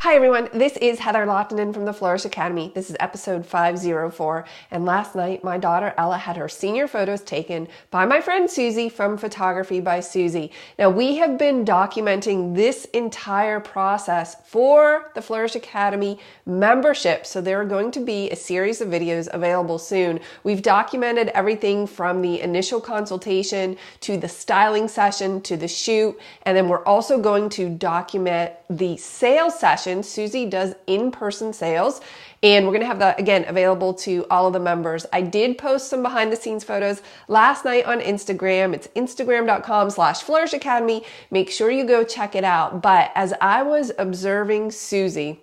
Hi everyone, this is Heather Lottinen from the Flourish Academy. This is episode 504, and last night my daughter Ella had her senior photos taken by my friend Soozie from Photography by Soozie. Now we have been documenting this entire process for the Flourish Academy membership, so there are going to be a series of videos available soon. We've documented everything from the initial consultation to the styling session to the shoot, and then we're also going to document the sales session. Soozie does in-person sales, and we're going to have that again available to all of the members. I did post some behind the scenes photos last night on Instagram. It's instagram.com/Flourish.Academy. Make sure you go check it out. But as I was observing Soozie,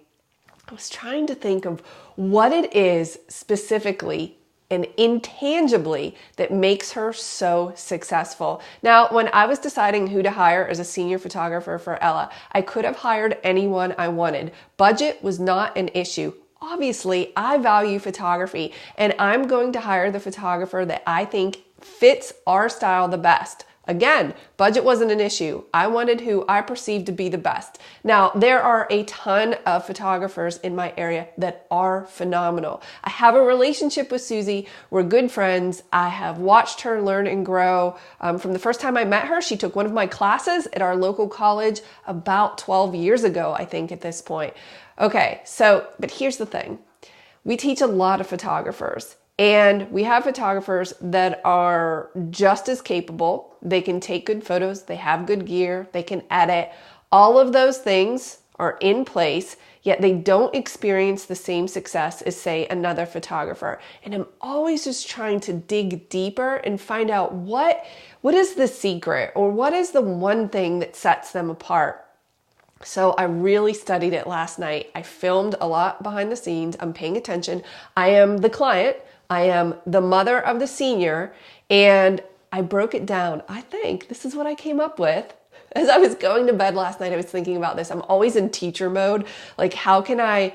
I was trying to think of what it is specifically and intangibly that makes her so successful. Now, when I was deciding who to hire as a senior photographer for Ella, I could have hired anyone I wanted. Budget was not an issue. Obviously, I value photography, and I'm going to hire the photographer that I think fits our style the best. Again, budget wasn't an issue. I wanted who I perceived to be the best. Now, there are a ton of photographers in my area that are phenomenal. I have a relationship with Soozie. We're good friends. I have watched her learn and grow. From the first time I met her, she took one of my classes at our local college about 12 years ago, I think, at this point. Okay, but here's the thing. We teach a lot of photographers. And we have photographers that are just as capable. They can take good photos, they have good gear, they can edit. All of those things are in place, yet they don't experience the same success as, say, another photographer. And I'm always just trying to dig deeper and find out what is the secret, or what is the one thing that sets them apart. So I really studied it last night. I filmed a lot behind the scenes. I'm paying attention. I am the client. I am the mother of the senior, and I broke it down. I think this is what I came up with. As I was going to bed last night, I was thinking about this. I'm always in teacher mode. Like, how can I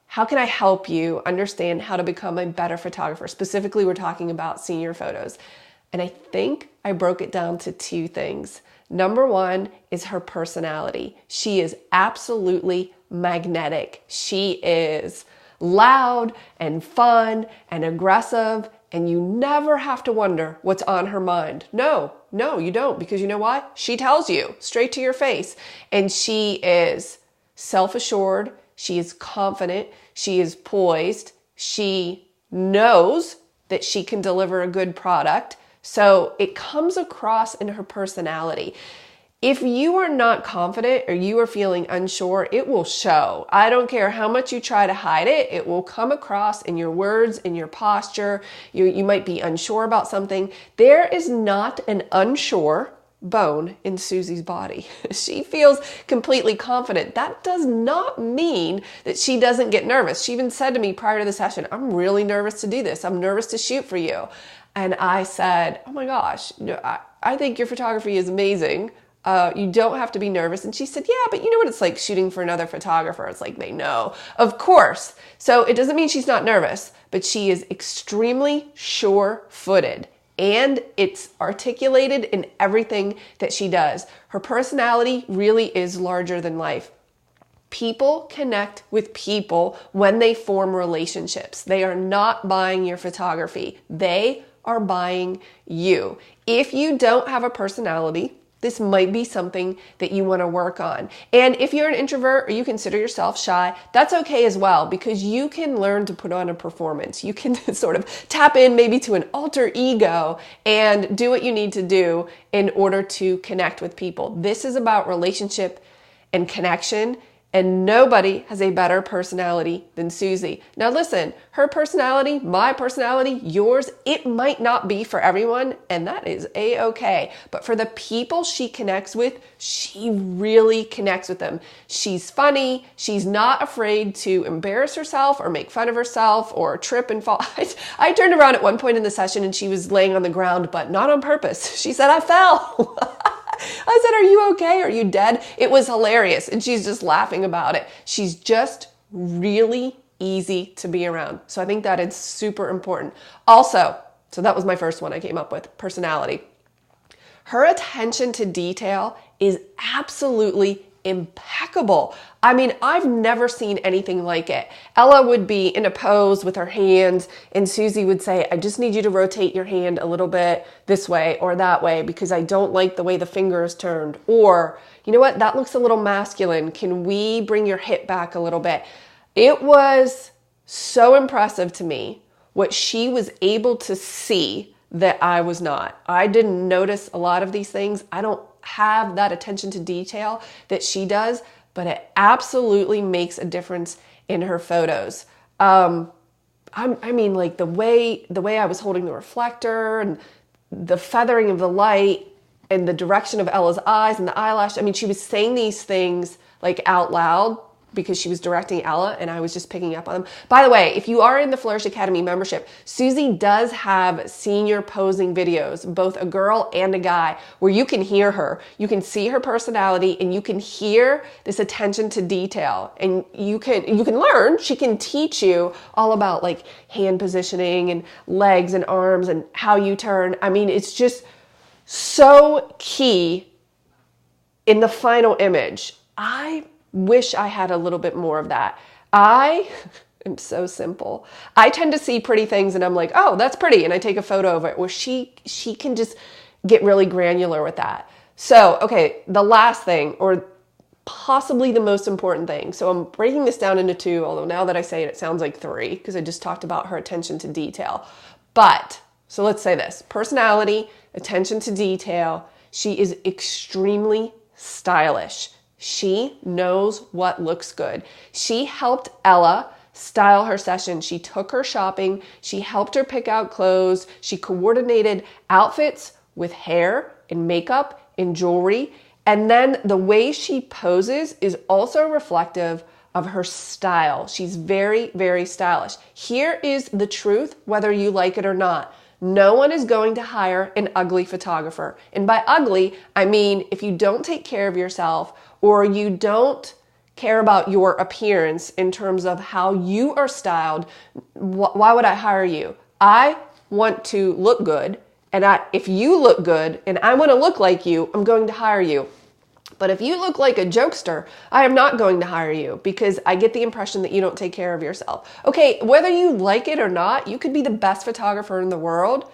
help you understand how to become a better photographer? Specifically, we're talking about senior photos. And I think I broke it down to two things. Number one is her personality. She is absolutely magnetic. She is loud and fun and aggressive, and you never have to wonder what's on her mind. No, you don't, because you know what? She tells you straight to your face. And she is self-assured, she is confident, she is poised, she knows that she can deliver a good product. So it comes across in her personality. If you are not confident or you are feeling unsure, it will show. I don't care how much you try to hide it. It will come across in your words, in your posture. You might be unsure about something. There is not an unsure bone in Soozie's body. She feels completely confident. That does not mean that she doesn't get nervous. She even said to me prior to the session, "I'm really nervous to do this. I'm nervous to shoot for you." And I said, "Oh my gosh, I think your photography is amazing. You don't have to be nervous." And she said, "Yeah, but you know what it's like shooting for another photographer. It's like they know." Of course. So it doesn't mean she's not nervous, but she is extremely sure-footed. And it's articulated in everything that she does. Her personality really is larger than life. People connect with people when they form relationships. They are not buying your photography. They are buying you. If you don't have a personality, this might be something that you want to work on. And if you're an introvert or you consider yourself shy, that's okay as well, because you can learn to put on a performance. You can sort of tap in maybe to an alter ego and do what you need to do in order to connect with people. This is about relationship and connection. And nobody has a better personality than Soozie. Now listen, her personality, my personality, yours, it might not be for everyone, and that is a-okay. But for the people she connects with, she really connects with them. She's funny. She's not afraid to embarrass herself or make fun of herself or trip and fall. I turned around at one point in the session and she was laying on the ground, but not on purpose. She said, "I fell." I said, "Are you okay? Are you dead?" It was hilarious. And she's just laughing about it. She's just really easy to be around. So I think that is super important. Also, so that was my first one I came up with, personality. Her attention to detail is absolutely impeccable. I mean, I've never seen anything like it. Ella would be in a pose with her hands, and Susie would say, I just need you to rotate your hand a little bit this way or that way because I don't like the way the finger is turned. Or, you know what, that looks a little masculine. Can we bring your hip back a little bit? It was so impressive to me what she was able to see that I was not. I didn't notice a lot of these things. I don't have that attention to detail that she does, but it absolutely makes a difference in her photos. I mean, like the way I was holding the reflector and the feathering of the light and the direction of Ella's eyes and the eyelash. I mean, she was saying these things like out loud because she was directing Ella and I was just picking up on them. By the way, if you are in the Flourish Academy membership, Soozie does have senior posing videos, both a girl and a guy, where you can hear her. You can see her personality and you can hear this attention to detail, and you can learn. She can teach you all about like hand positioning and legs and arms and how you turn. I mean, it's just so key in the final image. I wish I had a little bit more of that. I am so simple. I tend to see pretty things and I'm like, oh, that's pretty. And I take a photo of it, where she can just get really granular with that. So, okay, the last thing, or possibly the most important thing. So I'm breaking this down into two, although now that I say it, it sounds like three because I just talked about her attention to detail. But, so let's say this: personality, attention to detail. She is extremely stylish. She knows what looks good. She helped Ella style her session. She took her shopping. She helped her pick out clothes. She coordinated outfits with hair and makeup and jewelry. And then the way she poses is also reflective of her style. She's very, very stylish. Here is the truth, whether you like it or not. No one is going to hire an ugly photographer. And by ugly, I mean if you don't take care of yourself or you don't care about your appearance in terms of how you are styled, why would I hire you? I want to look good, and if you look good and I want to look like you, I'm going to hire you. But if you look like a jokester, I am not going to hire you because I get the impression that you don't take care of yourself. Okay, whether you like it or not, you could be the best photographer in the world.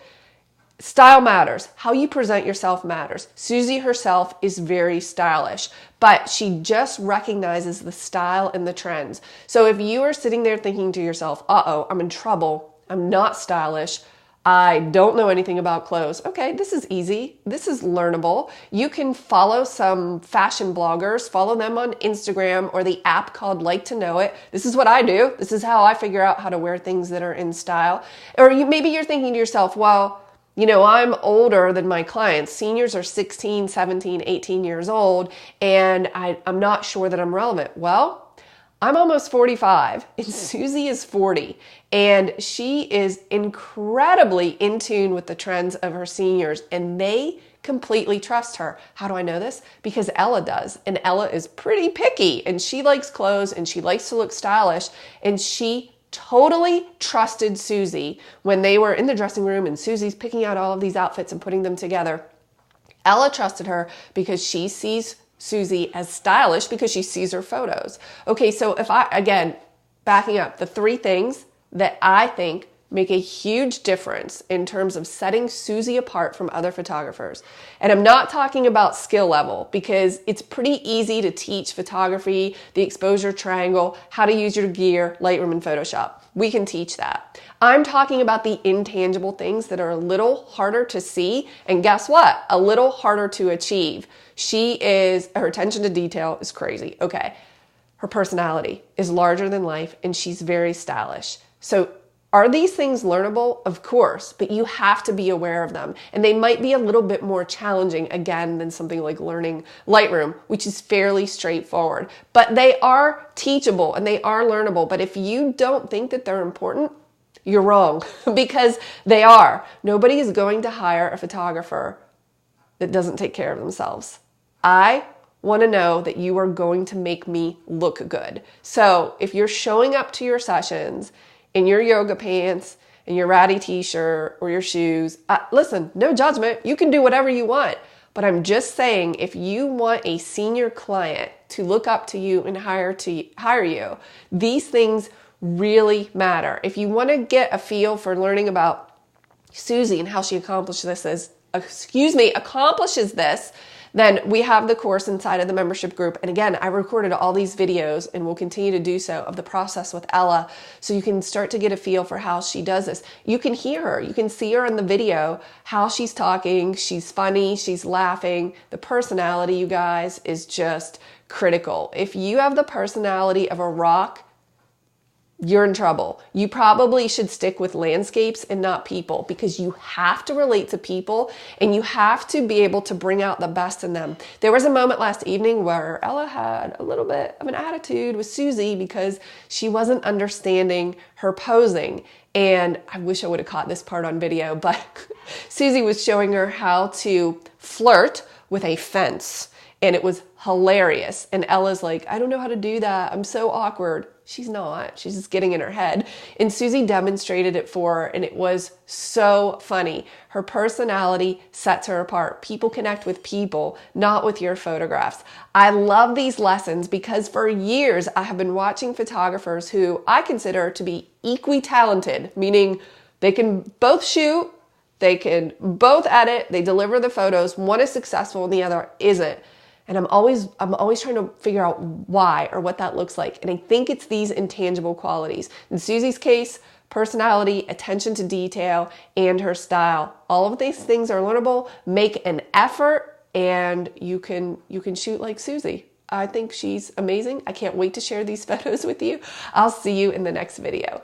Style matters. How you present yourself matters. Soozie herself is very stylish, but she just recognizes the style and the trends. So if you are sitting there thinking to yourself, uh-oh, I'm in trouble, I'm not stylish, I don't know anything about clothes. Okay, this is easy. This is learnable. You can follow some fashion bloggers, follow them on Instagram or the app called Like to Know It. This is what I do. This is how I figure out how to wear things that are in style. Or maybe you're thinking to yourself, well, you know, I'm older than my clients. Seniors are 16, 17, 18 years old, and I'm not sure that I'm relevant. Well, I'm almost 45 and Soozie is 40, and she is incredibly in tune with the trends of her seniors, and they completely trust her. How do I know this? Because Ella does, and Ella is pretty picky, and she likes clothes and she likes to look stylish, and she totally trusted Soozie when they were in the dressing room and Soozie's picking out all of these outfits and putting them together. Ella trusted her because she sees Soozie as stylish because she sees her photos. Okay, so if again, backing up, the three things that I think make a huge difference in terms of setting Soozie apart from other photographers. And I'm not talking about skill level because it's pretty easy to teach photography, the exposure triangle, how to use your gear, Lightroom and Photoshop. We can teach that. I'm talking about the intangible things that are a little harder to see, and guess what? A little harder to achieve. Her attention to detail is crazy. Okay. Her personality is larger than life and she's very stylish. So are these things learnable? Of course, but you have to be aware of them. And they might be a little bit more challenging, again, than something like learning Lightroom, which is fairly straightforward. But they are teachable and they are learnable. But if you don't think that they're important, you're wrong because they are. Nobody is going to hire a photographer that doesn't take care of themselves. I want to know that you are going to make me look good. So if you're showing up to your sessions in your yoga pants and your ratty t-shirt or your shoes, listen, no judgment. You can do whatever you want. But I'm just saying, if you want a senior client to look up to you and hire you. These things really matter. If you want to get a feel for learning about Soozie and how she accomplishes this, then we have the course inside of the membership group. And again, I recorded all these videos and will continue to do so of the process with Ella, so you can start to get a feel for how she does this. You can hear her, you can see her in the video, how she's talking, she's funny, she's laughing. The personality, you guys, is just critical. If you have the personality of a rock, you're in trouble. You probably should stick with landscapes and not people, because you have to relate to people and you have to be able to bring out the best in them. There was a moment last evening where Ella had a little bit of an attitude with Soozie because she wasn't understanding her posing. And I wish I would have caught this part on video, but Soozie was showing her how to flirt with a fence. And it was hilarious. And Ella's like, I don't know how to do that. I'm so awkward. She's not. She's just getting in her head. And Soozie demonstrated it for her, and it was so funny. Her personality sets her apart. People connect with people, not with your photographs. I love these lessons because for years I have been watching photographers who I consider to be equally talented, meaning they can both shoot, they can both edit, they deliver the photos. One is successful and the other isn't. And I'm always trying to figure out why or what that looks like. And I think it's these intangible qualities. In Soozie's case, personality, attention to detail, and her style. All of these things are learnable. Make an effort and you can shoot like Soozie. I think she's amazing. I can't wait to share these photos with you. I'll see you in the next video.